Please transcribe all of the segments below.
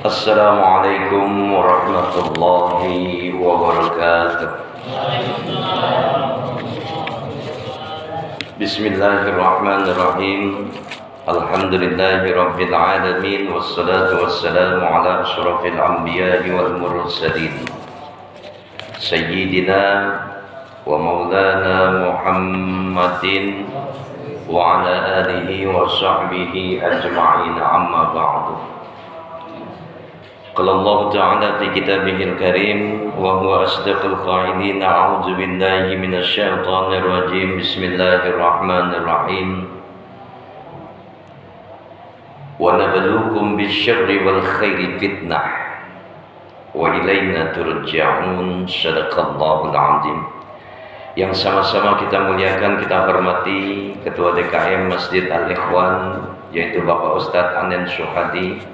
Assalamualaikum warahmatullahi wabarakatuh. Bismillahirrahmanirrahim. Alhamdulillahi rabbil alamin. Wassalatu wassalamu ala asyrafil anbiya'i wal mursalin Sayyidina wa maulana Muhammadin wa ala alihi wa sahbihi ajma'in, amma ba'du. Qala Allah Ta'ala fi kitabihil karim wa huwa asdaqul qa'ilin. A'udzu billahi minasy syaithanir rajim. Bismillahirrahmanirrahim. Wa nabluukum bisyarri wal khairi fitnah wa ilaina turja'un. Shadaqallahul 'azim. Yang sama-sama kita muliakan, kita hormati Ketua DKM Masjid Al-Ikhwan, yaitu Bapak Ustadz Anen Syuhadi.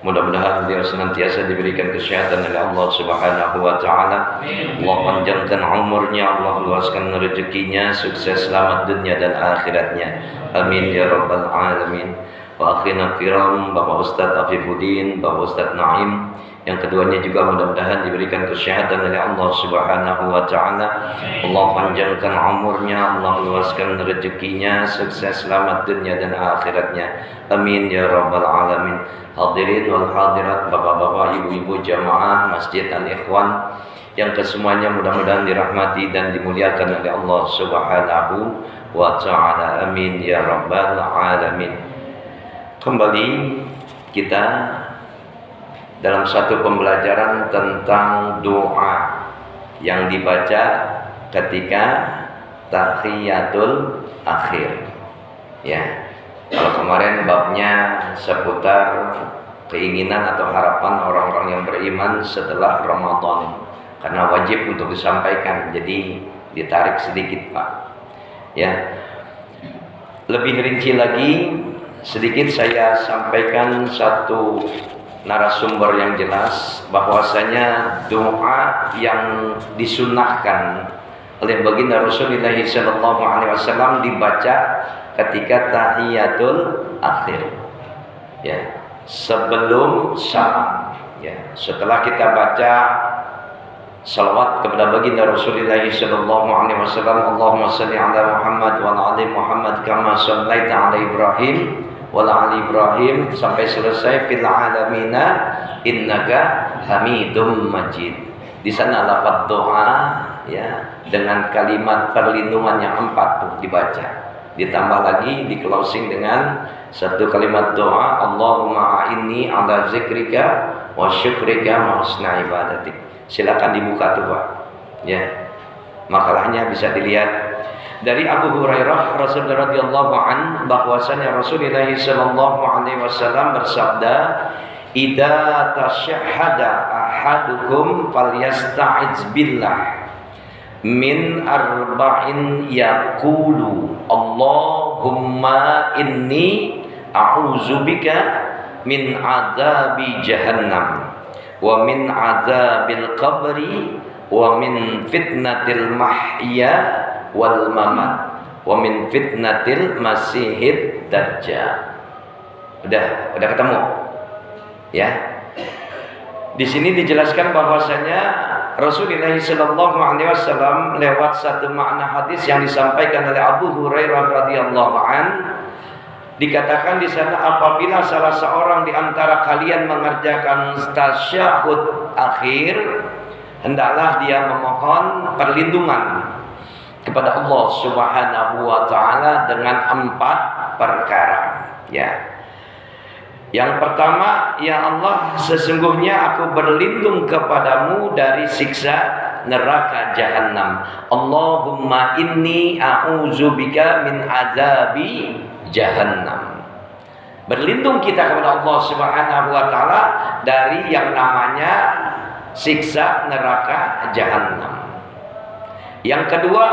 Mudah-mudahan beliau senantiasa diberikan kesehatan oleh Allah Subhanahu wa Ta'ala. Allah panjangkan umurnya, Allah luaskan rezekinya, sukses selamat dunia dan akhiratnya. Amin ya rabbal alamin. Wa akhina kiram, Bapak Ustadz Afifuddin, Bapak Ustadz Naim, yang keduanya juga mudah-mudahan diberikan kesehatan oleh Allah Subhanahu wa Ta'ala. Allah panjangkan umurnya, Allah luaskan rezekinya, sukses selamat dunia dan akhiratnya. Amin ya rabbal alamin. Hadirin wal hadirat, bapak-bapak, ibu-ibu jamaah Masjid Al-Ikhwan yang kesemuanya mudah-mudahan dirahmati dan dimuliakan oleh Allah Subhanahu wa Ta'ala. Amin ya rabbal alamin. Kembali kita dalam satu pembelajaran tentang doa yang dibaca ketika tahiyatul akhir. Ya. Kalau kemarin babnya seputar keinginan atau harapan orang-orang yang beriman setelah Ramadan, karena wajib untuk disampaikan, jadi ditarik sedikit, Pak. Ya. Lebih rinci lagi sedikit saya sampaikan satu narasumber yang jelas bahwasanya doa yang disunnahkan oleh baginda Rasulullah SAW dibaca ketika tahiyatul akhir, ya, sebelum salam, ya. Setelah kita baca salawat kepada baginda Rasulullah SAW, Allahumma shalli ala Muhammad wa ala ali Muhammad kama shallaita ala Ibrahim wa ala ali Ibrahim sampai selesai fil alamina innaka hamidum majid. Di sana lafaz doa, ya, dengan kalimat perlindungan yang 4 tuh dibaca. Ditambah lagi di closing dengan satu kalimat doa, Allahumma a'inni ala zikrika wa syukrika wa husna ibadatik. Silakan dibuka tuh, Pak. Ya. Makalahnya bisa dilihat dari Abu Hurairah Rasulullah radhiyallahu an bahwasanya Rasulullah sallallahu alaihi wasallam bersabda, "Idza tasyahhada ahadukum falyasta'iz billah min arba'in yaqulu Allahumma inni a'udzubika min adzabi jahannam wa min adzabil qabri wa min fitnatil mahya wal mamat wa min fitnatil masihid dajjal." Udah ketemu, ya. Di sini dijelaskan bahwasanya Rasulullah SAW lewat satu makna hadis yang disampaikan oleh Abu Hurairah radhiyallahu an, dikatakan di sana apabila salah seorang di antara kalian mengerjakan tasyahud akhir, hendaklah dia memohon perlindungan kepada Allah Subhanahu wa Ta'ala dengan 4 perkara, ya. Yang pertama, ya Allah, sesungguhnya aku berlindung kepadamu dari siksa neraka jahanam. Allahumma inni a'udzubika min azabi jahannam. Berlindung kita kepada Allah Subhanahu wa Ta'ala dari yang namanya siksa neraka jahanam. Yang kedua,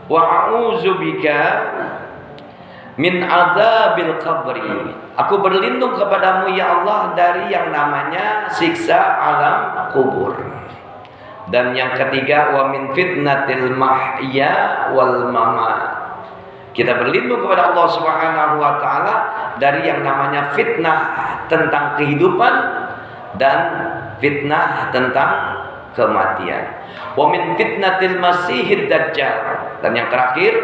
wa a'udzubika min azabil qabri. Aku berlindung kepadamu ya Allah dari yang namanya siksa alam kubur. Dan yang ketiga, wa min fitnatil mahya wal mamat. Kita berlindung kepada Allah Subhanahu wa taala dari yang namanya fitnah tentang kehidupan dan fitnah tentang kematian. Wa min fitnatil masihid dajjal. Dan yang terakhir,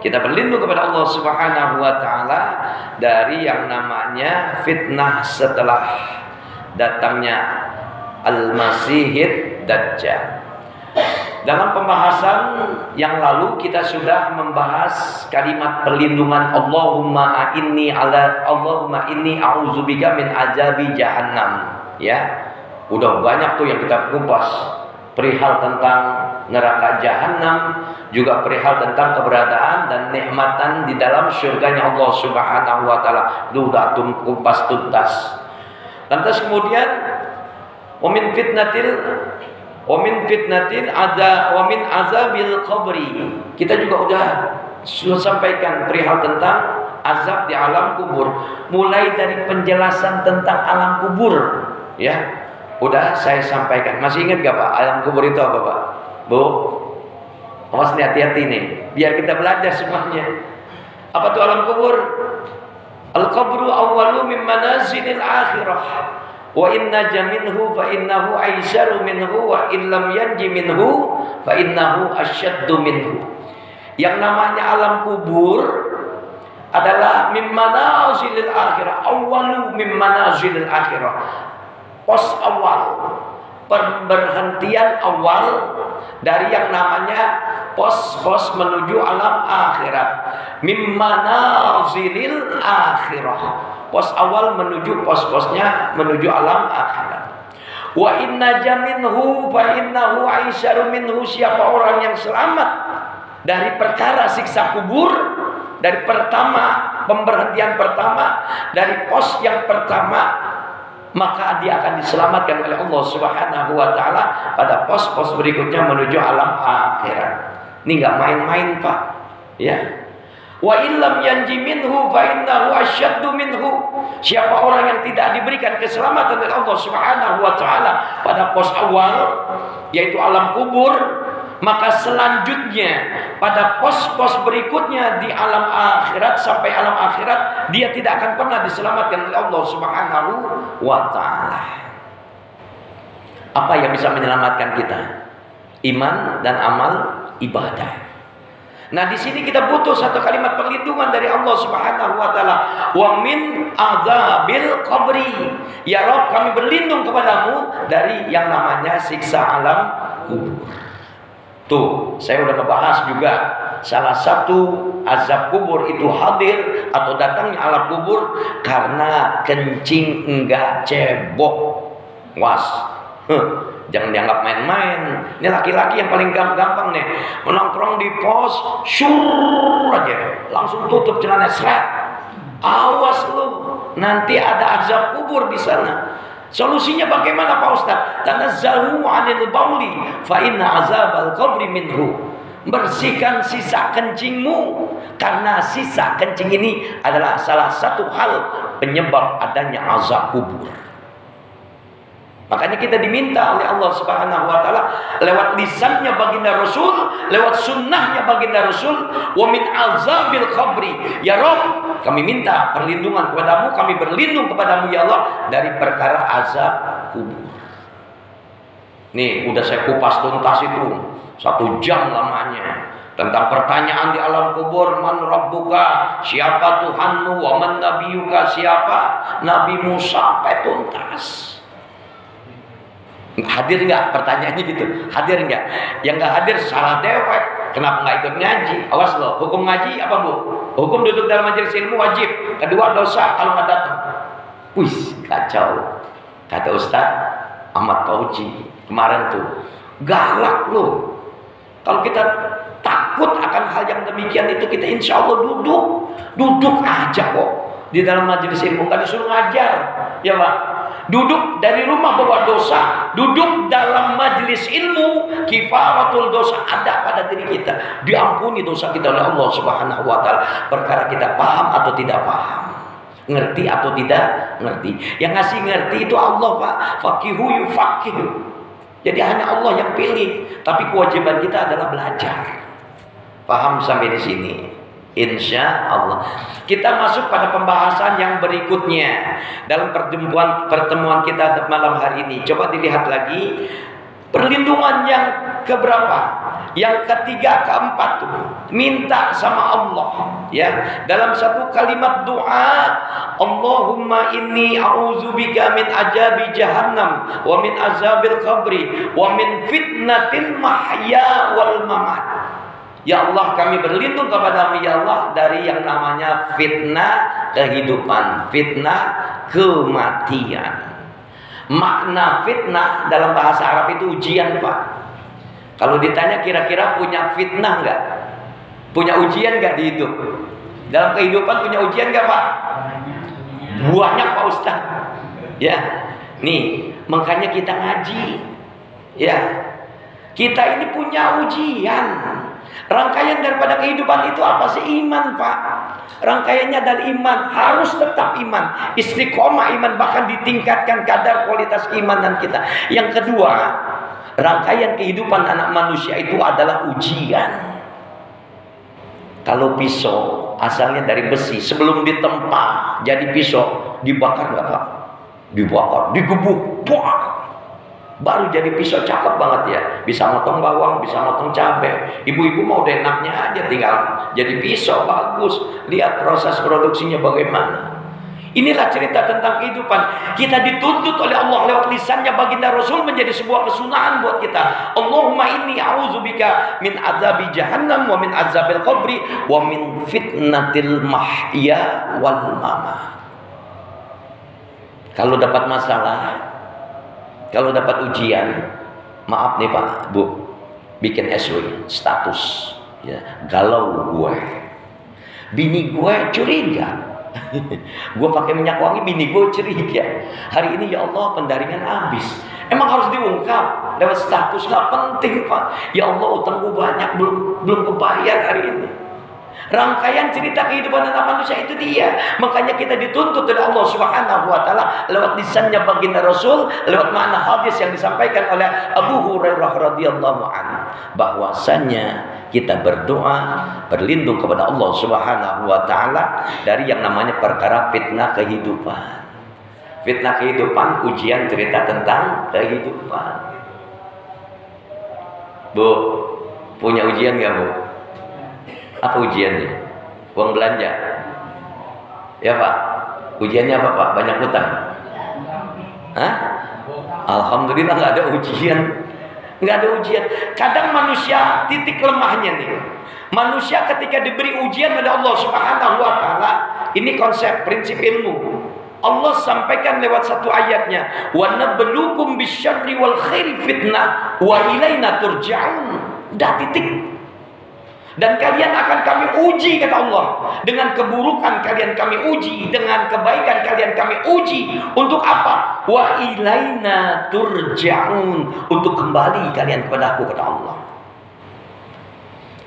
kita berlindung kepada Allah Subhanahu wa taala dari yang namanya fitnah setelah datangnya al-masihid dajjal. Dalam pembahasan yang lalu kita sudah membahas kalimat perlindungan Allahumma inni a'udzubika min azabi jahannam, ya. Udah banyak tuh yang kita kupas perihal tentang neraka jahanam, juga perihal tentang keberadaan dan nikmatan di dalam surganya Allah Subhanahu wa taala. Udah kupas tuntas. Lantas kemudian wa min azabil qabri. Kita juga sudah sampaikan perihal tentang azab di alam kubur, mulai dari penjelasan tentang alam kubur, ya. Udah saya sampaikan. Masih ingat gak Pak, alam kubur itu apa Pak? Bu, awas nih, hati-hati nih, biar kita belajar semuanya. Apa tuh alam kubur? Al-qabru awwalu min manazilil akhirah. Wa inna jaminhu fa innahu aisaru minhu wa illam yanji minhu fa innahu asyaddu minhu. Yang namanya alam kubur adalah min manazilil akhirah, awwalu min manazilil akhirah. Pos awal, pemberhentian awal dari yang namanya pos-pos menuju alam akhirat. Min manazilil akhirah. Pos awal menuju pos-posnya menuju alam akhirat. Wa inna jaminhu fa innahu aisyarun minhu. Siapa orang yang selamat dari perkara siksa kubur, dari pertama, pemberhentian pertama, dari pos yang pertama, maka dia akan diselamatkan oleh Allah Subhanahu wa taala pada pos-pos berikutnya menuju alam akhirat. Ini enggak main-main, Pak. Ya. Wa illam yanji minhu fa innahu asyaddu minhu. Siapa orang yang tidak diberikan keselamatan oleh Allah Subhanahu wa taala pada pos awal, yaitu alam kubur, maka selanjutnya pada pos-pos berikutnya di alam akhirat sampai alam akhirat dia tidak akan pernah diselamatkan oleh Allah Subhanahu wa taala. Apa yang bisa menyelamatkan kita? Iman dan amal ibadah. Nah, di sini kita butuh satu kalimat perlindungan dari Allah Subhanahu wa taala. Wa min azabil qabri. Ya Rabb, kami berlindung kepadamu dari yang namanya siksa alam kubur. Tuh, saya udah ngebahas juga salah satu azab kubur itu hadir atau datangnya alam kubur karena kencing enggak cebok. Was. Jangan dianggap main-main. Ini laki-laki yang paling gampang nih, menongkrong di pos, syur aja, langsung tutup celana seret. Awas lu, nanti ada azab kubur di sana. Solusinya bagaimana Pak Ustaz? Tanazzahu 'anil bauli fa inna azabal qabri minhu. Bersihkan sisa kencingmu, karena sisa kencing ini adalah salah satu hal penyebab adanya azab kubur. Makanya kita diminta oleh Allah Subhanahu wa taala lewat lisannya baginda Rasul, lewat sunnahnya baginda Rasul, wa min azabil qabri. Ya Rabb, kami minta perlindungan kepadamu, kami berlindung kepadamu ya Allah dari perkara azab kubur. Nih, udah saya kupas tuntas itu 1 jam lamanya tentang pertanyaan di alam kubur. Man rabbuka, siapa Tuhanmu? Wa man nabiyuka, siapa Nabi Musa, sampai tuntas. Hadir nggak pertanyaannya gitu? Hadir nggak? Yang nggak hadir salah dewek. Kenapa nggak ikut ngaji? Awas loh, hukum ngaji apa Bu? Hukum duduk dalam majelis ilmu wajib. Kedua dosa kalau nggak datang. Wih, kacau. Kata Ustaz Ahmad Fauji kemarin tuh, galak loh. Kalau kita takut akan hal yang demikian itu, kita insya Allah duduk aja kok di dalam majelis ilmu. Kan disuruh ngajar, ya Pak. Duduk dari rumah bawa dosa, duduk dalam majelis ilmu, kifaratul dosa ada pada diri kita, diampuni dosa kita oleh Allah Subhanahu wa taala. Perkara kita paham atau tidak paham, ngerti atau tidak ngerti. Yang ngasih ngerti itu Allah, Pak. Faqihu yufaqihu. Jadi hanya Allah yang pilih, tapi kewajiban kita adalah belajar. Paham sampai di sini? Insya Allah. Kita masuk pada pembahasan yang berikutnya dalam pertemuan kita malam hari ini. Coba dilihat lagi perlindungan yang keberapa? Yang ketiga, keempat tuh. Minta sama Allah, ya. Dalam satu kalimat doa, Allahumma inni a'udzubika min azabi jahannam wa min azabil qabri wa min fitnatil mahya wal mamat. Ya Allah, kami berlindung kepadamu ya Allah dari yang namanya fitnah kehidupan, fitnah kematian. Makna fitnah dalam bahasa Arab itu ujian, Pak. Kalau ditanya kira-kira punya fitnah enggak? Punya ujian enggak di hidup? Dalam kehidupan punya ujian enggak, Pak? Banyak, Pak Ustaz. Ya. Nih, makanya kita ngaji. Ya. Kita ini punya ujian. Rangkaian daripada kehidupan itu apa sih? Iman, Pak. Rangkaiannya dari iman, harus tetap iman, istiqomah iman, bahkan ditingkatkan kadar kualitas keimanan kita. Yang kedua, rangkaian kehidupan anak manusia itu adalah ujian. Kalau pisau asalnya dari besi, sebelum ditempa jadi pisau, dibakar nggak, Pak? Dibakar, digebuk, buah. Baru jadi pisau, cakep banget ya. Bisa motong bawang, bisa motong cabai. Ibu-ibu mau udah enaknya aja, tinggal jadi pisau, bagus. Lihat proses produksinya bagaimana. Inilah cerita tentang kehidupan. Kita dituntut oleh Allah lewat lisannya baginda Rasul menjadi sebuah kesunahan buat kita. Allahumma inni a'udzubika min azabi jahannam wa min azabil qabri wa min fitnatil mahya wal mamat. Kalau dapat masalah, kalau dapat ujian, maaf nih Pak, Bu, bikin SW, status, ya, galau gue, bini gue curiga, gue pakai minyak wangi, bini gue curiga. Hari ini ya Allah pendaringan habis, emang harus diungkap lewat status, nggak penting Pak. Ya Allah utang gue banyak, belum kebayar hari ini. Rangkaian cerita kehidupan anak manusia itu dia. Makanya kita dituntut oleh Allah Subhanahu wa taala lewat lisannya baginda Rasul, lewat makna hadis yang disampaikan oleh Abu Hurairah radhiyallahu anhu, bahwasanya kita berdoa berlindung kepada Allah Subhanahu wa taala dari yang namanya perkara fitnah kehidupan. Fitnah kehidupan, ujian cerita tentang kehidupan. Bu, punya ujian enggak, Bu? Apa ujiannya? Uang belanja? Ya Pak. Ujiannya apa Pak? Banyak hutang? Hah? Alhamdulillah nggak ada ujian. Nggak ada ujian. Kadang manusia titik lemahnya nih. Manusia ketika diberi ujian oleh Allah Subhanahu wa taala, ini konsep prinsip ilmu. Allah sampaikan lewat satu ayatnya, wa nabluukum bisyarri wal khairi fitnah wa ilaina turja'un. Dah titik. Dan kalian akan kami uji, kata Allah. Dengan keburukan kalian kami uji, dengan kebaikan kalian kami uji. Untuk apa? Wa ilaina turja'un. Untuk kembali kalian kepada aku, kata Allah.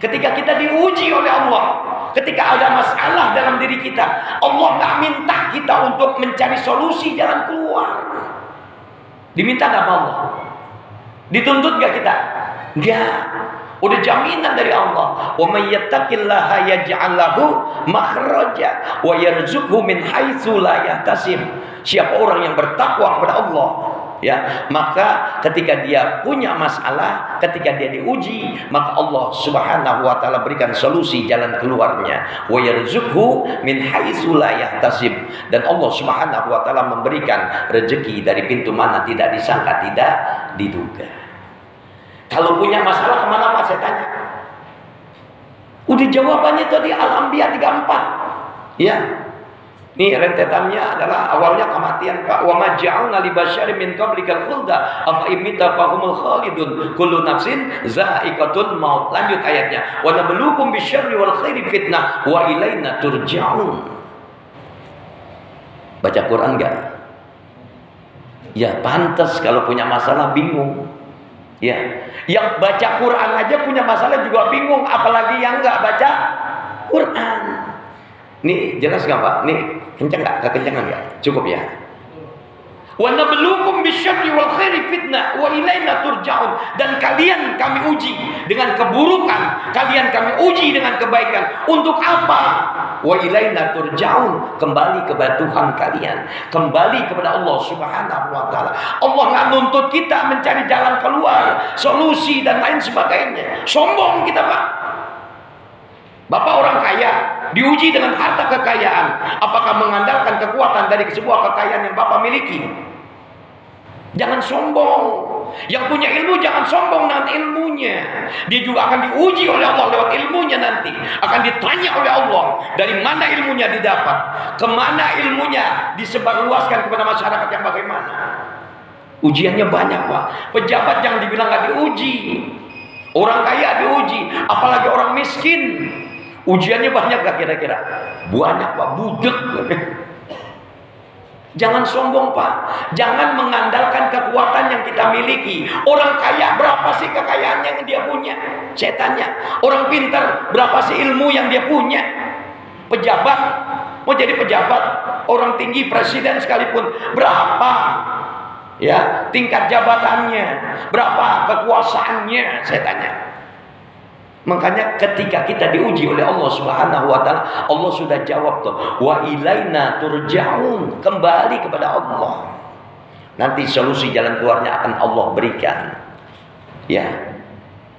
Ketika kita diuji oleh Allah, ketika ada masalah dalam diri kita, Allah tak minta kita untuk mencari solusi jalan keluar. Diminta gak sama Allah? Dituntut gak kita? Enggak. Udah jaminan dari Allah. Wa may yattaqillaha yaj'al lahu makhraja wa yarzuqhu min haitsu la yahtasib. Siapa orang yang bertakwa kepada Allah, ya, maka ketika dia punya masalah, ketika dia diuji, maka Allah Subhanahu wa taala berikan solusi jalan keluarnya. Wa yarzuqhu min haitsu la yahtasib. Dan Allah Subhanahu wa taala memberikan rezeki dari pintu mana tidak disangka, tidak diduga. Kalau punya masalah kemana Pak? Saya tanya. Udah jawabannya tadi Al-Anbiya 34. Ya. Nih rentetannya adalah awalnya kematian Pak. Wa ma ja'alna li basyarin min qablikal khulda afa imita fahumul khalidun kullu nafsin za'iqatul maut. Lanjut ayatnya. Wa nabluukum bisyarri wal khairi fitnah wa ilaina turja'un. Baca Quran enggak? Ya pantas kalau punya masalah bingung. Ya, yang baca Quran aja punya masalah juga bingung, apalagi yang nggak baca Quran. Nih jelas nggak Pak? Nih kenceng nggak? Kekencengan nggak? Cukup ya. Wa nabluukum bisyarri wal khairi fitnah wa ilaina turja'un. Dan kalian kami uji dengan keburukan, kalian kami uji dengan kebaikan. Untuk apa? Wa ilaina turja'un, kembali kepada Tuhan kalian, kembali kepada Allah Subhanahu wa taala. Allah enggak nuntut kita mencari jalan keluar, solusi dan lain sebagainya. Sombong kita, Pak. Bapak orang kaya diuji dengan harta kekayaan. Apakah mengandalkan kekuatan dari sebuah kekayaan yang Bapak miliki? Jangan sombong. Yang punya ilmu jangan sombong dengan ilmunya. Dia juga akan diuji oleh Allah lewat ilmunya nanti. Akan ditanya oleh Allah dari mana ilmunya didapat, kemana ilmunya disebarluaskan kepada masyarakat yang bagaimana. Ujiannya banyak, Pak. Pejabat yang dibilang nggak diuji, orang kaya diuji, apalagi orang miskin. Ujiannya banyak gak kira-kira? Banyak, Pak. Budek. Jangan sombong, Pak. Jangan mengandalkan kekuatan yang kita miliki. Orang kaya berapa sih kekayaan yang dia punya? Saya tanya. Orang pintar berapa sih ilmu yang dia punya? Pejabat, mau jadi pejabat, orang tinggi, presiden sekalipun, berapa ya tingkat jabatannya? Berapa kekuasaannya? Saya tanya. Makanya ketika kita diuji oleh Allah Subhanahu wa taala, Allah sudah jawab tuh, wa ilaina turja'un, kembali kepada Allah. Nanti solusi jalan keluarnya akan Allah berikan. Ya.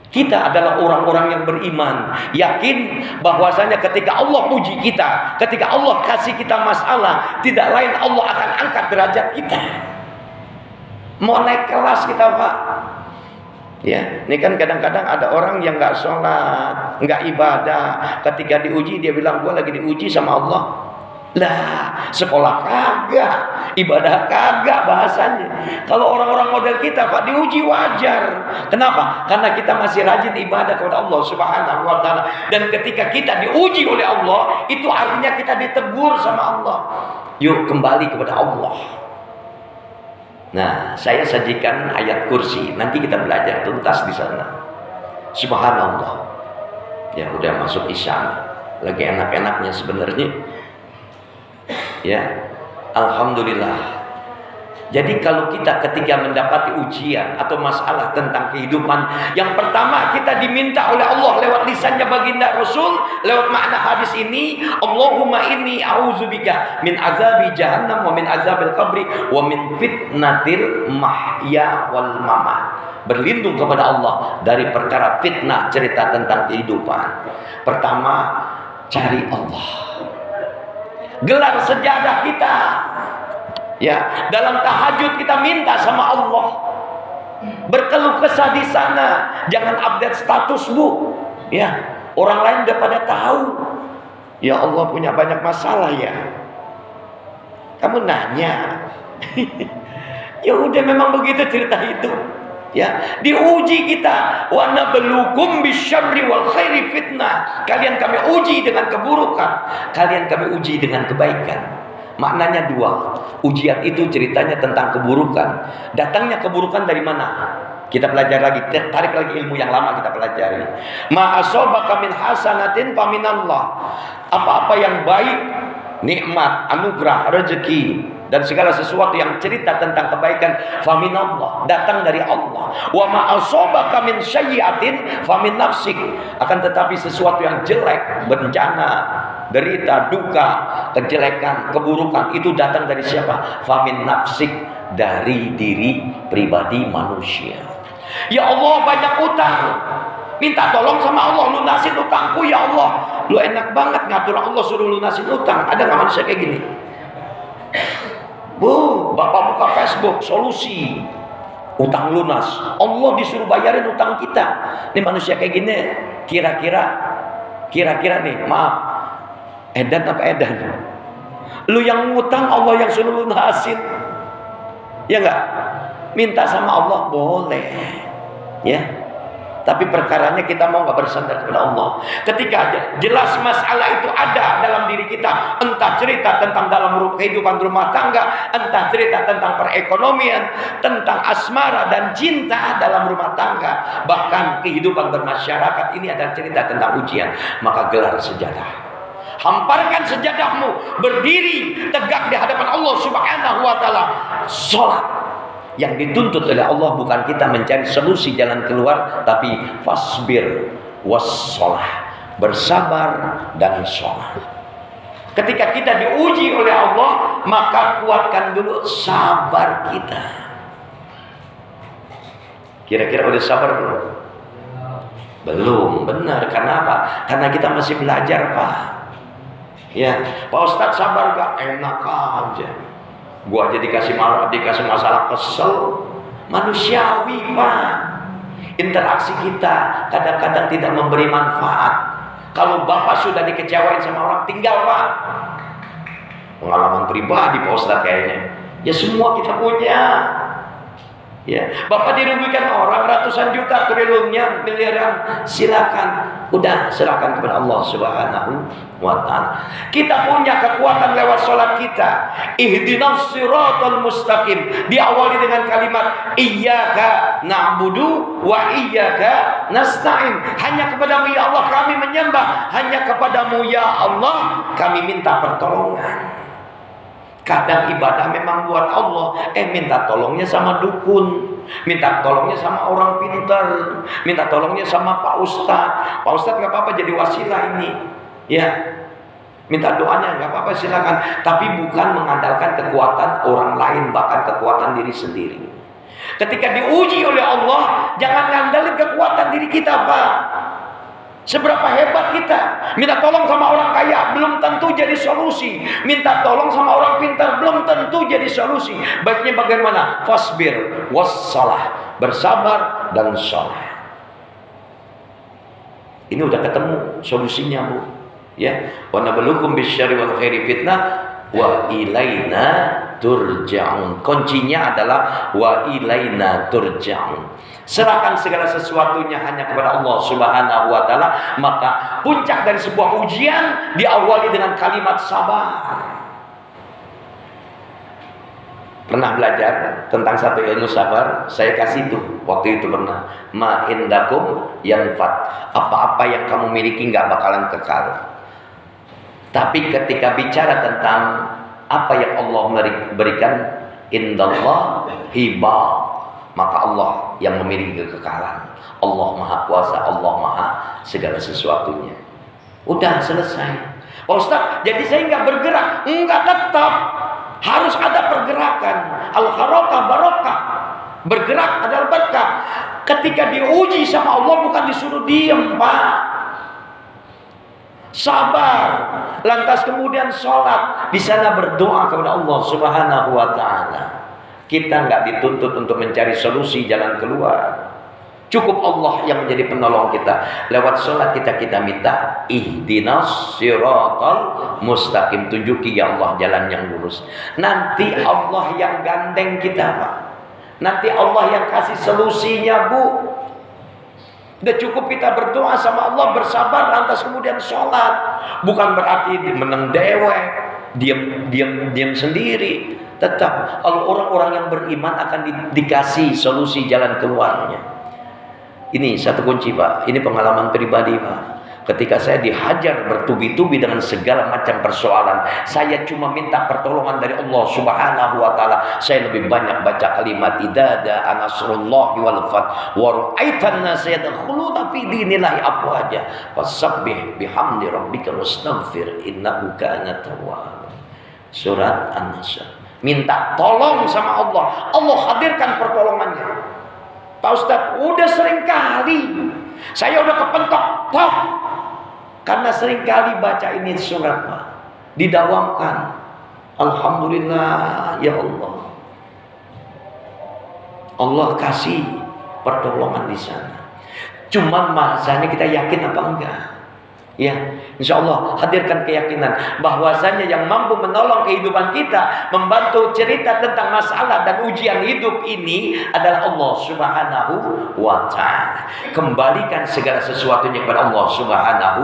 Kita adalah orang-orang yang beriman, yakin bahwasanya ketika Allah uji kita, ketika Allah kasih kita masalah, tidak lain Allah akan angkat derajat kita. Mau naik kelas kita, Pak. Ya, ini kan kadang-kadang ada orang yang nggak sholat, nggak ibadah. Ketika diuji dia bilang, gua lagi diuji sama Allah. Lah, sekolah kagak, ibadah kagak bahasanya. Kalau orang-orang model kita, Pak, diuji wajar. Kenapa? Karena kita masih rajin ibadah kepada Allah Subhanahu wa taala. Dan ketika kita diuji oleh Allah, itu artinya kita ditegur sama Allah. Yuk kembali kepada Allah. Nah, saya sajikan ayat kursi. Nanti kita belajar tuntas di sana. Subhanallah. Ya, udah masuk isya. Lagi enak-enaknya sebenarnya. Ya, alhamdulillah. Jadi kalau kita ketika mendapati ujian atau masalah tentang kehidupan, yang pertama kita diminta oleh Allah lewat lisannya baginda Rasul, lewat makna hadis ini, Allahumma inni a'udzubika min azabi jahannam wa min azabil qabri wa min fitnatil mahya wal mamat. Berlindung kepada Allah dari perkara fitnah cerita tentang kehidupan. Pertama, cari Allah. Gelar sejadah kita. Ya, dalam tahajud kita minta sama Allah. Berkeluh kesah di sana, jangan update status, Bu. Ya, orang lain udah pada tahu. Ya Allah punya banyak masalah ya. Kamu nanya. Ya udah memang begitu cerita itu. Ya, diuji kita. Wa nabluukum bisyarri wal khairi fitnah. Kalian kami uji dengan keburukan, kalian kami uji dengan kebaikan. Maknanya dua. Ujian itu ceritanya tentang keburukan. Datangnya keburukan dari mana? Kita belajar lagi, tarik lagi ilmu yang lama kita pelajari. Ma asabaka min hasanatin faminallah. Apa-apa yang baik, nikmat, anugerah, rezeki dan segala sesuatu yang cerita tentang kebaikan, faminallah, datang dari Allah. Wa ma asabaka min sayyi'atin famin nafsik. Akan tetapi sesuatu yang jelek, bencana, derita, duka, kejelekan, keburukan itu datang dari siapa? Famin nafsik, dari diri pribadi manusia. Ya Allah, banyak utang, minta tolong sama Allah, lunasin utangku ya Allah. Lu enak banget ngatur Allah suruh lunasin utang. Ada nggak manusia kayak gini? Bu, Bapak buka Facebook, solusi utang lunas. Allah disuruh bayarin utang kita. Ini manusia kayak gini, kira-kira nih, maaf, edan apa edan? Lu yang ngutang, Allah yang suruh lunasin. Ya enggak? Minta sama Allah boleh. Ya. Tapi perkaranya kita mau nggak bersandar kepada Allah. Ketika jelas masalah itu ada dalam diri kita, entah cerita tentang dalam kehidupan rumah tangga, entah cerita tentang perekonomian, tentang asmara dan cinta dalam rumah tangga, bahkan kehidupan bermasyarakat, ini adalah cerita tentang ujian, maka gelar sejadah. Hamparkan sejadahmu, berdiri tegak di hadapan Allah Subhanahu wa taala. Salat yang dituntut oleh Allah bukan kita mencari solusi jalan keluar, tapi fasbir wassalah, bersabar dan sholat. Ketika kita diuji oleh Allah, maka kuatkan dulu sabar kita. Kira-kira udah sabar belum? Belum, benar. Kenapa? Karena kita masih belajar, Pak. Ya, Pak Ustadz sabar gak? Enak aja. Gua aja dikasih masalah kesel. Manusiawi, Pak. Interaksi kita kadang-kadang tidak memberi manfaat. Kalau Bapak sudah dikecewain sama orang, tinggal, Pak. Pengalaman pribadi Pak Ustadz kayaknya. Ya semua kita punya. Ya, Bapak dirugikan orang ratusan juta, triliunnya, miliaran, silakan. Udah serahkan kepada Allah Subhanahu wa taala. Kita punya kekuatan lewat sholat kita. Ihdinas siratal mustaqim. Diawali dengan kalimat iyyaka na'budu wa iyyaka nasta'in. Hanya kepadamu ya Allah kami menyembah. Hanya kepadamu ya Allah kami minta pertolongan. Kadang ibadah memang buat Allah, minta tolongnya sama dukun, minta tolongnya sama orang pintar, minta tolongnya sama Pak Ustadz. Pak Ustadz nggak apa-apa jadi wasilah ini, ya. Minta doanya nggak apa-apa silakan, tapi bukan mengandalkan kekuatan orang lain, bahkan kekuatan diri sendiri. Ketika diuji oleh Allah, jangan ngandalin kekuatan diri kita, Pak. Seberapa hebat kita, minta tolong sama orang kaya belum tentu jadi solusi, minta tolong sama orang pintar belum tentu jadi solusi. Baiknya bagaimana? Fasbir wassalah, bersabar dan sholat. Ini udah ketemu solusinya, Bu. Ya, wa nabluukum bisyarri wal khairi fitnah wa ilaina turja'un. Kuncinya adalah wa ilaina turja'un. Serahkan segala sesuatunya hanya kepada Allah Subhanahu wa taala, maka puncak dari sebuah ujian diawali dengan kalimat sabar. Pernah belajar tentang satu ilmu sabar? Saya kasih tuh waktu itu pernah. Ma indakum yanfat. Apa-apa yang kamu miliki nggak bakalan kekal. Tapi ketika bicara tentang apa yang Allah berikan, indallah hibah, maka Allah yang memiliki kekekalan. Allah Maha Kuasa, Allah Maha segala sesuatunya. Udah selesai. Pak Ustaz, jadi saya nggak bergerak? Enggak, tetap harus ada pergerakan. Al-harakah barokah. Bergerak adalah berkah. Ketika diuji sama Allah bukan disuruh diem, Pak. Sabar, lantas kemudian sholat. Di sana berdoa kepada Allah Subhanahu wa taala. Kita nggak dituntut untuk mencari solusi jalan keluar. Cukup Allah yang menjadi penolong kita. Lewat sholat kita minta ihdinas siratal mustaqim. Tunjuki ya Allah jalan yang lurus. Nanti Allah yang gandeng kita, Pak. Nanti Allah yang kasih solusinya, Bu. Udah cukup kita berdoa sama Allah, bersabar, lantas kemudian sholat. Bukan berarti meneng dewek, diam sendiri. Tetap orang-orang yang beriman akan dikasih solusi jalan keluarnya. Ini satu kunci, Pak. Ini pengalaman pribadi, Pak. Ketika saya dihajar bertubi-tubi dengan segala macam persoalan, saya cuma minta pertolongan dari Allah Subhanahu wa taala. Saya lebih banyak baca kalimat idada anasrullahi wal fath wa ra'aitan nas yadkhuluna fi dinillahi afwaja fasabbih bihamdi rabbika wastaghfir innahu kana tawwab. Surat An-Nasr. Minta tolong sama Allah. Allah hadirkan pertolongannya. Pak Ustaz, udah sering kali saya udah kepentok-tok karena sering kali baca ini surat, Pak. Didawamkan. Alhamdulillah ya Allah. Allah kasih pertolongan di sana. Cuman masanya kita yakin apa enggak? Ya, insya Allah hadirkan keyakinan bahwasanya yang mampu menolong kehidupan kita, membantu cerita tentang masalah dan ujian hidup ini adalah Allah Subhanahu wa ta'ala. Kembalikan segala sesuatunya kepada Allah Subhanahu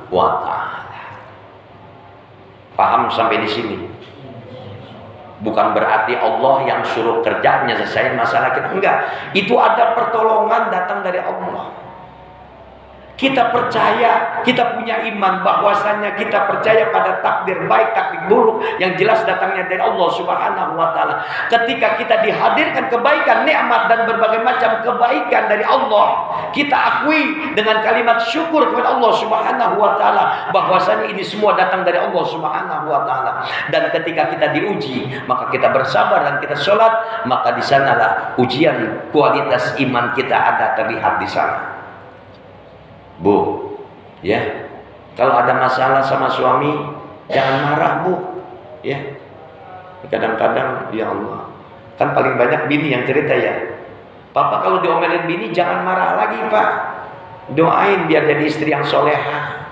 wa ta'ala. Paham sampai di sini? Bukan berarti Allah yang suruh kerjanya selesai masalah kita, enggak. Itu ada pertolongan datang dari Allah. Kita percaya, kita punya iman bahwasanya kita percaya pada takdir baik, takdir buruk yang jelas datangnya dari Allah Subhanahu wa taala. Ketika kita dihadirkan kebaikan, nikmat dan berbagai macam kebaikan dari Allah, kita akui dengan kalimat syukur kepada Allah Subhanahu wa taala bahwasanya ini semua datang dari Allah Subhanahu wa taala. Dan ketika kita diuji, maka kita bersabar dan kita sholat, maka di sanalah ujian kualitas iman kita ada terlihat di sana. Bu, ya, kalau ada masalah sama suami, jangan marah, Bu. Ya, kadang-kadang, ya Allah, kan paling banyak bini yang cerita ya. Papa kalau diomelin bini, jangan marah lagi, Pak. Doain biar jadi istri yang soleha.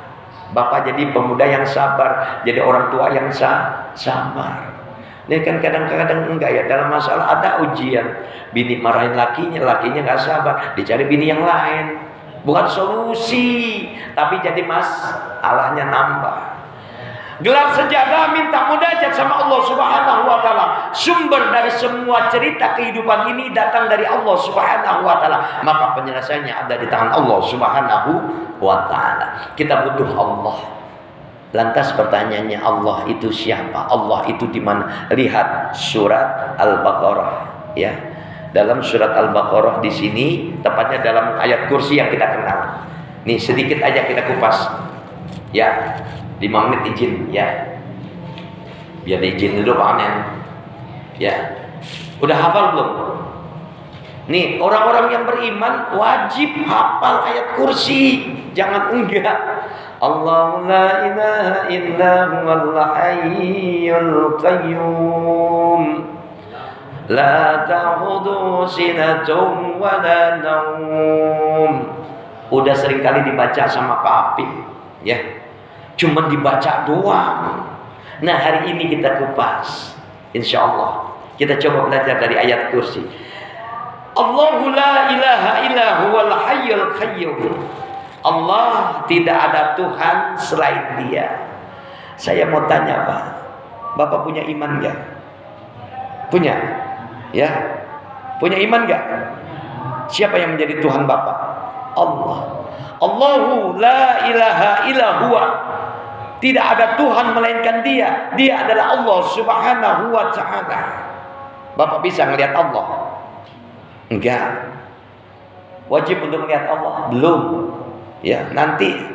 Bapak jadi pemuda yang sabar, jadi orang tua yang sabar. Ini kan kadang-kadang enggak ya, dalam masalah ada ujian. Bini marahin lakinya nggak sabar, dicari bini yang lain. Bukan solusi, tapi jadi masalahnya nambah. Gelar sejadah, minta munajat sama Allah Subhanahu wa taala. Sumber dari semua cerita kehidupan ini datang dari Allah Subhanahu wa taala. Maka penyelesaiannya ada di tangan Allah Subhanahu wa taala. Kita butuh Allah. Lantas pertanyaannya, Allah itu siapa? Allah itu di mana? Lihat surat Al-Baqarah, ya. Dalam surat Al-Baqarah di sini, tepatnya dalam ayat kursi yang kita kenal. Nih sedikit aja kita kupas. Ya, 5 menit izin ya. Biar izin dulu Pak Anen. Ya. Udah hafal belum? Nih, orang-orang yang beriman wajib hafal ayat kursi. Jangan enggak. Allahu la ilaha illa huwal hayyul qayyum. La ta'khudhu sinatun wa la naum. Udah sering kali dibaca sama Pak Apip, ya. Cuma dibaca doang. Nah, hari ini kita kupas. Insyaallah kita coba belajar dari ayat kursi. Allahu la ilaha illa huwal hayyul qayyum. Allah tidak ada Tuhan selain Dia. Saya mau tanya, Pak. Bapak punya iman enggak? Punya? Ya, punya iman gak? Siapa yang menjadi Tuhan Bapak? Allah. Allahu la ilaha illa huwa. Tidak ada Tuhan melainkan Dia. Dia adalah Allah Subhanahu wa ta'ala. Bapak bisa melihat Allah? Enggak. Wajib untuk melihat Allah? Belum. Ya, nanti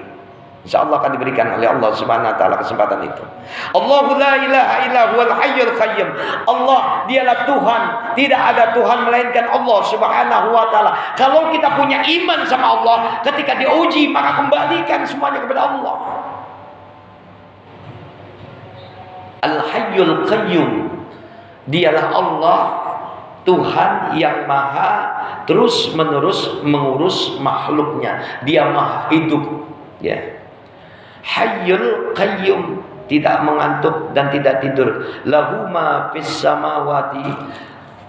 insyaallah akan diberikan oleh Allah Subhanahu wa taala kesempatan itu. Allahu la ilaha illa huwal hayyul qayyum. Allah dialah Tuhan, tidak ada Tuhan melainkan Allah Subhanahu wa taala. Kalau kita punya iman sama Allah, ketika diuji maka kembalikan semuanya kepada Allah. Al hayyul qayyum. Dialah Allah, Tuhan yang maha terus menerus mengurus makhluknya. Dia maha hidup, ya. Hayyul qayyum, tidak mengantuk dan tidak tidur. Lahu ma fis samawati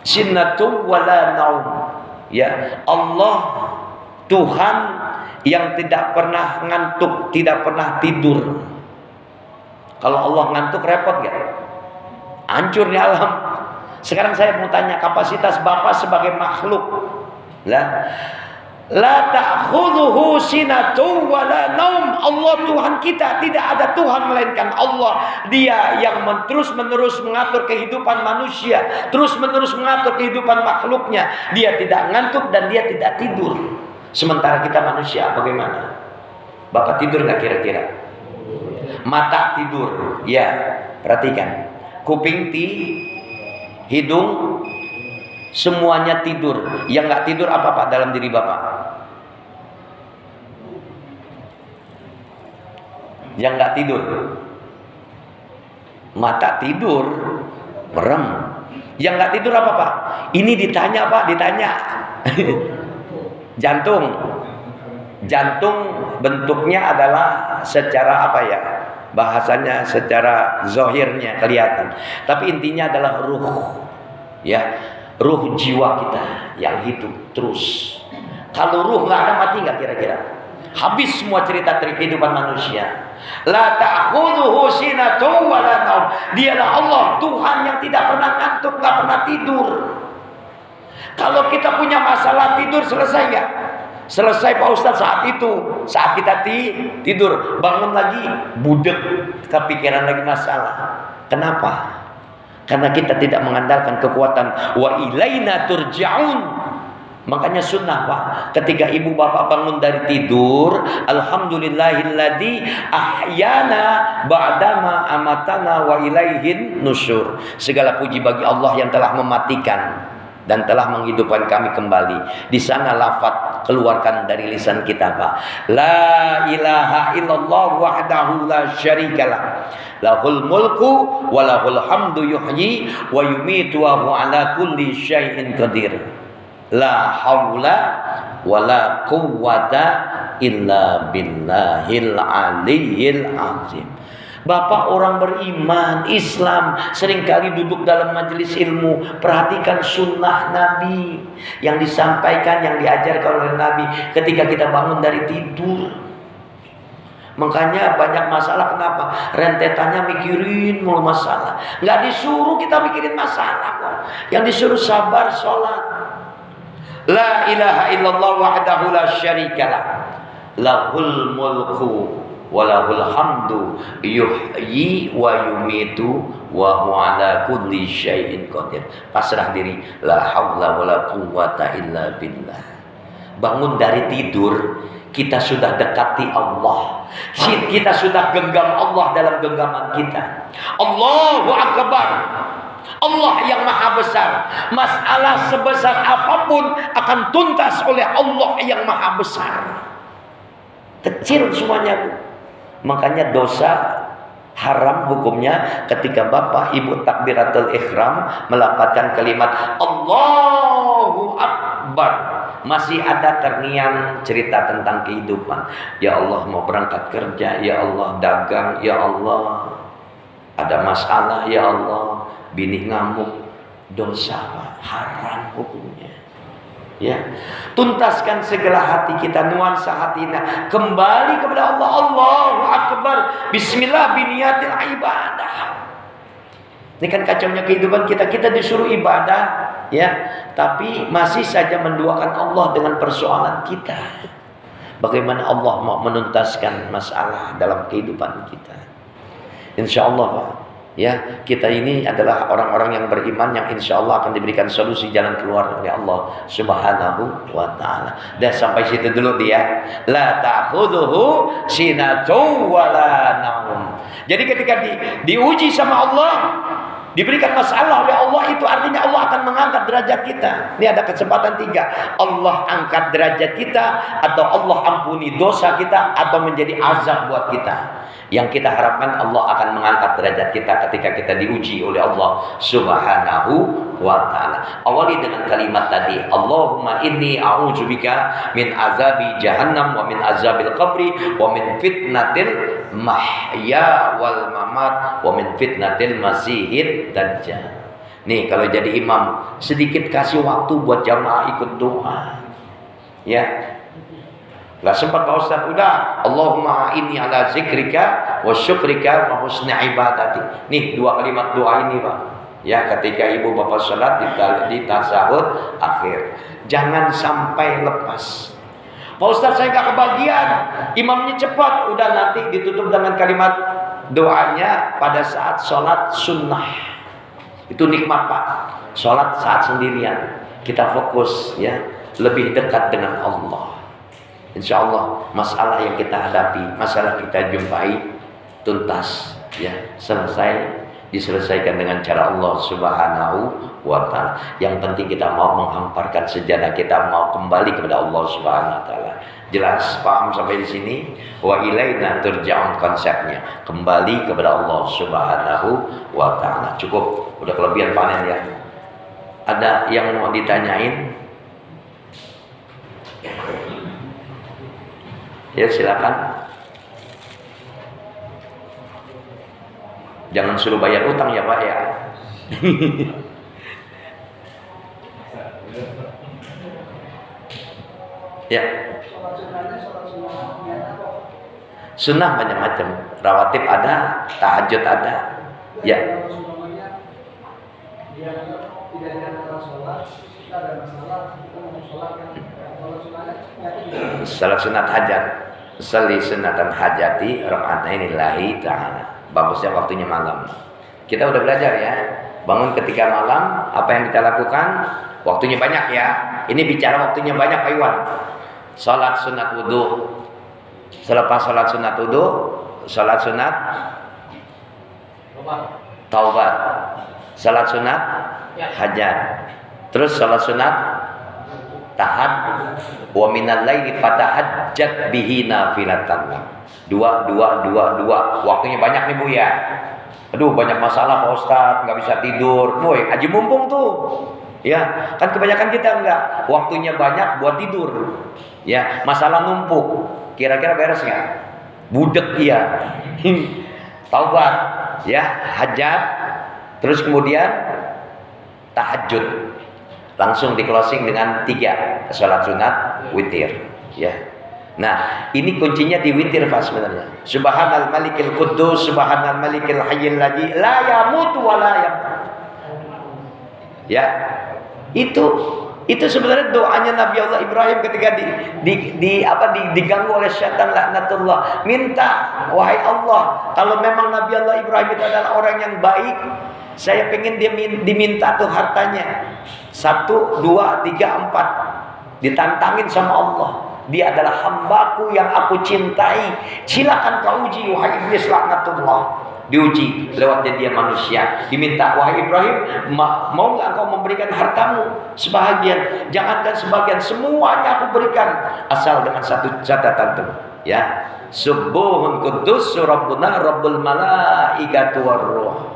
sinnatun wala naum. Ya, Allah Tuhan yang tidak pernah ngantuk, tidak pernah tidur. Kalau Allah ngantuk repot gak? Hancur nih alam. Sekarang saya mau tanya, kapasitas Bapak sebagai makhluk. La ta'khudhuhu sinatun wa la naum. Allah Tuhan kita, tidak ada Tuhan melainkan Allah. Dia yang terus-menerus mengatur kehidupan manusia, terus-menerus mengatur kehidupan makhluknya. Dia tidak ngantuk dan dia tidak tidur. Sementara kita manusia bagaimana? Bapak tidur nggak kira-kira? Mata tidur, ya. Perhatikan, kuping hidung, semuanya tidur. Yang nggak tidur apa Pak dalam diri Bapak? Yang nggak tidur, mata tidur, merem. Yang nggak tidur apa Pak? Ini ditanya Pak, ditanya. Jantung bentuknya adalah secara apa ya? Bahasanya secara zahirnya kelihatan. Tapi intinya adalah ruh. Ya, ruh jiwa kita yang hidup terus. Kalau ruh nggak ada, mati nggak kira-kira? Habis semua cerita kehidupan manusia. La ta'khudhuhu sinatun wa la naum. Dialah Allah, Tuhan yang tidak pernah ngantuk, nggak pernah tidur. Kalau kita punya masalah tidur, selesai nggak? Selesai Pak Ustadz saat kita tidur, bangun lagi, budek, kepikiran lagi masalah. Kenapa? Karena kita tidak mengandalkan kekuatan. Wa ilaina turja'un. Makanya sunnah Pak, ketika ibu bapak bangun dari tidur, alhamdulillahilladzi ahyana ba'dama amatana wa ilaihin nusyur. Segala puji bagi Allah yang telah mematikan dan telah menghidupkan kami kembali. Di sana lafaz keluarkan dari lisan kita Pak. La ilaha illallah wahdahu la syarikalah. Lahul mulku wa lahul hamdu yuhyi wa yumitu wa huwa ala kulli syai'in qadir. La haula wa la quwwata illa billahil aliyyil azim. Bapak orang beriman, Islam, seringkali duduk dalam majelis ilmu, perhatikan sunnah Nabi yang disampaikan, yang diajarkan oleh Nabi ketika kita bangun dari tidur. Makanya banyak masalah, kenapa? Rentetannya mikirin mulu masalah. Nggak disuruh kita mikirin masalah kok. Yang disuruh sabar, sholat. La ilaha illallah wahdahu la syarikalah. Lahul mulku walahul hamdu yuhyi wa yumitu wa huwa ala kulli syai'in qadir. Pasrah diri, la haula wala quwwata illa billah. Bangun dari tidur, kita sudah dekati Allah. Kita sudah genggam Allah dalam genggaman kita. Allahu akbar. Allah yang maha besar. Masalah sebesar apapun akan tuntas oleh Allah yang maha besar. Kecil semuanya Bu. Makanya dosa haram hukumnya ketika bapak ibu takbiratul ihram melafazkan kalimat Allahu Akbar, masih ada terngiang cerita tentang kehidupan. Ya Allah mau berangkat kerja, ya Allah dagang, ya Allah ada masalah, ya Allah bini ngamuk, dosa haram hukumnya. Ya, tuntaskan segala hati kita, nuansa hatinya kembali kepada Allah. Allahu Akbar. Bismillah biniyatil ibadah. Ini kan kacaunya kehidupan kita. Kita disuruh ibadah, ya, tapi masih saja menduakan Allah dengan persoalan kita. Bagaimana Allah mau menuntaskan masalah dalam kehidupan kita? Insya Allah Pak. Ya, kita ini adalah orang-orang yang beriman yang insya Allah akan diberikan solusi jalan keluar oleh Allah Subhanahu wa ta'ala. Dan sampai situ dulu dia. La ta'khudhuhu sinatun wa la naum. Jadi ketika diuji sama Allah, diberikan masalah oleh Allah, itu artinya Allah akan mengangkat derajat kita. Ini ada kesempatan 3. Allah angkat derajat kita, atau Allah ampuni dosa kita, atau menjadi azab buat kita. Yang kita harapkan Allah akan mengangkat derajat kita ketika kita diuji oleh Allah Subhanahu wa ta'ala. Awali dengan kalimat tadi, Allahumma inni a'udzubika min azabi jahannam wa min azabil qabri wa min fitnatil mahya wal mamat wa min fitnatil masihid dajjal. Nih kalau jadi imam sedikit kasih waktu buat jamaah ikut doa. Ya. Gak sempat Pak Ustaz, udah Allahumma inni ala zikrika wa syukrika wa husni ibadati. Nih 2 kalimat doa ini Pak. Ya, ketika ibu bapak sholat di tasahud akhir, jangan sampai lepas. Pak Ustaz saya gak kebagian, imamnya cepat. Udah nanti ditutup dengan kalimat doanya pada saat sholat sunnah. Itu nikmat Pak. Sholat saat sendirian, kita fokus ya, lebih dekat dengan Allah. Insya Allah masalah yang kita hadapi, masalah kita jumpai tuntas, ya, diselesaikan dengan cara Allah Subhanahu wa ta'ala. Yang penting kita mau menghamparkan sejadah kita, mau kembali kepada Allah Subhanahu wa ta'ala. Jelas paham sampai di sini? Wa ilaina turja'un konsepnya, kembali kepada Allah Subhanahu wa ta'ala. Cukup, udah kelebihan panen ya. Ada yang mau ditanyain? Ya silakan. Jangan suruh bayar utang ya Pak ya. Ya. Sunnah macam-macam. Rawatib ada, tahajud ada. Ya. Salat sunat hajat, sali sunatan hajati raka'ataini lillahi ta'ala. Bagusnya waktunya malam. Kita udah belajar ya, bangun ketika malam, apa yang kita lakukan? Waktunya banyak ya. Ini bicara waktunya banyak Pak Iwan. Salat sunat wudu. Selepas salat sunat wudu, salat sunat taubat. Salat sunat hajat. Terus salat sunat tahad wa minal laili fatahajjat bihi nafilatan. Dua. Waktunya banyak nih Bu ya. Aduh banyak masalah Pak Ustadz, nggak bisa tidur. Woi, haji mumpung tuh. Ya, kan kebanyakan kita enggak. Waktunya banyak buat tidur. Ya, masalah numpuk. Kira-kira beres nggak? Budek ya. Taubat, ya, hajat. Terus kemudian tahajud. Langsung di closing dengan 3 salat sunat witir. Ya. Nah, ini kuncinya di witir Pak sebenarnya. Subhanal Malikil Quddus, Subhanal Malikil Hayyil Ladzi la yamutu wa la yamut. Ya. Itu sebenarnya doanya Nabi Allah Ibrahim ketika diganggu oleh syaitan laknatullah. Minta, wahai Allah, kalau memang Nabi Allah Ibrahim itu adalah orang yang baik, saya pengen dia diminta tuh hartanya. 1, 2, 3, 4. Ditantangin sama Allah. Dia adalah hambaku yang aku cintai. Silakan kau uji wahai iblis laknatullah. Diuji lewat dia manusia. Diminta, wahai Ibrahim, mau nggak kau memberikan hartamu sebahagian? Jangankan sebagian, semuanya aku berikan. Asal dengan satu catatan tuh, ya. Subuhun kudus rabbuna rabbul malaikatu warruh.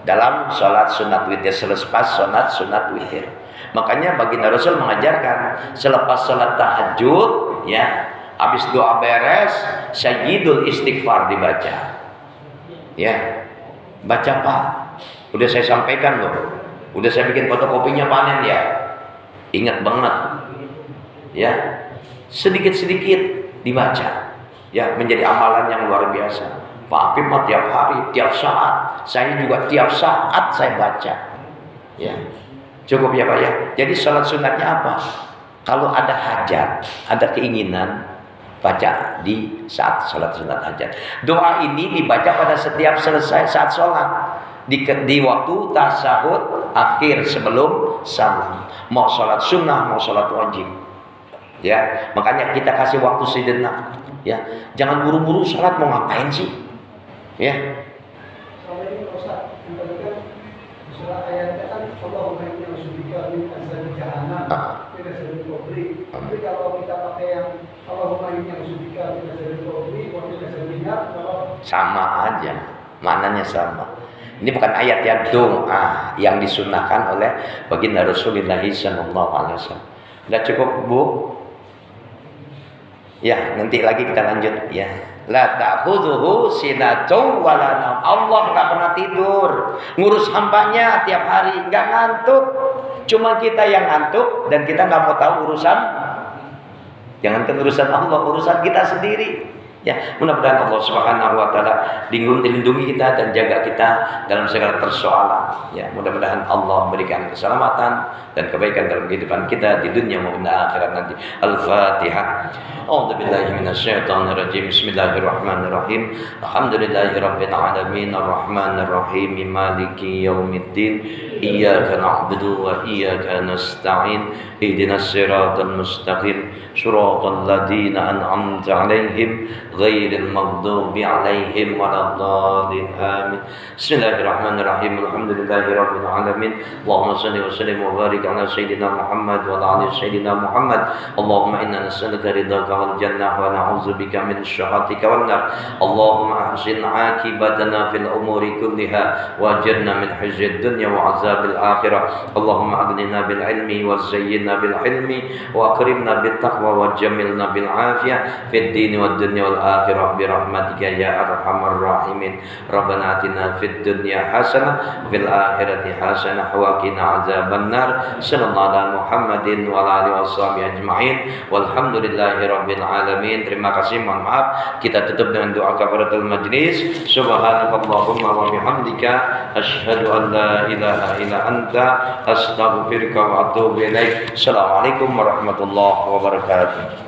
Dalam sholat sunat witir, selepas sholat sunat witir. Makanya baginda Rasul mengajarkan selepas sholat tahajud, ya, habis doa beres, sayyidul istighfar dibaca. Ya, baca Pak. Udah saya sampaikan loh. Udah saya bikin fotokopinya, panen ya. Ingat banget. Ya, sedikit-sedikit dibaca. Ya, menjadi amalan yang luar biasa. Pak Apip mah tiap hari, tiap saat. Saya juga tiap saat saya baca. Ya. Cukup ya Pak ya. Jadi sholat sunatnya apa? Kalau ada hajat, ada keinginan, baca di saat sholat sunat hajat. Doa ini dibaca pada setiap selesai saat sholat. Di waktu tasyahud akhir sebelum salam. Mau sholat sunnah, mau sholat wajib. Ya, makanya kita kasih waktu sejenak. Ya, jangan buru-buru sholat, mau ngapain sih? Ya. Tapi kalau kita pakai yang Allahumma inni a'udzubika min azabil qabri wa min azabil nar, sama aja, maknanya sama. Ini bukan ayat ya, doa yang disunahkan oleh baginda Rasulullah SAW. Sudah cukup Bu? Ya, nanti lagi kita lanjut ya. La ta'khudhuhu sinatun wa la naum. Allah enggak pernah tidur. Ngurus hambanya tiap hari, enggak ngantuk. Cuma kita yang ngantuk dan kita enggak mau tahu urusan. Jangankan urusan Allah, urusan kita sendiri. Ya, mudah-mudahan Allah Subhanahu wa taala lindungi kita dan jaga kita dalam segala persoalan. Ya, mudah-mudahan Allah memberikan keselamatan dan kebaikan dalam kehidupan kita di dunia maupun di akhirat nanti. Al-Fatihah. A'udzubillahi minasyaitonir rajim. Bismillahirrahmanirrahim. Alhamdulillahirabbil alamin arrahmanir rahim maliki yaumiddin. Iyyaka na'budu wa iyyaka nasta'in. Ihdinas siratal mustaqim. Shiratal ladzina an'amta 'alaihim ghairil maghdubi 'alaihim waladdallin. Amin. Bismillahirrahmanirrahim. Alhamdulillahirabbil alamin. Allahumma shalli wa sallim wa barik ala sayyidina Muhammad wa ala ali sayyidina Muhammad. Allahumma inna nas'aluka ridhaka wal jannah wa na'udzubika min syahhatika wan nar. Allahumma ahsin 'aqibatana fil umuri kulliha wa ajirna min khizyid dunya wa 'adzabil akhirah. Allahumma aghnina bil ilmi wa zayyinna bil hilmi wa akrimna bit taqwa wa jamilna bil afiyah fid din wad dunya wal akhirah birahmatika ya arhamar rahimin. Rabbana atina fid dunya hasanah wa fil akhirati hasanah wa qina azabannar. Sallallahu ala Muhammadin wa ala alihi washabihi ajmain. Walhamdulillahi rabbil alamin. Terima kasih, mohon maaf. Kita tutup dengan doa kafaratul majlis. Subhanakallahumma wa bihamdika asyhadu an la ilaha illa anta astaghfiruka wa atubu ilaik. Assalamualaikum warahmatullahi wabarakatuh.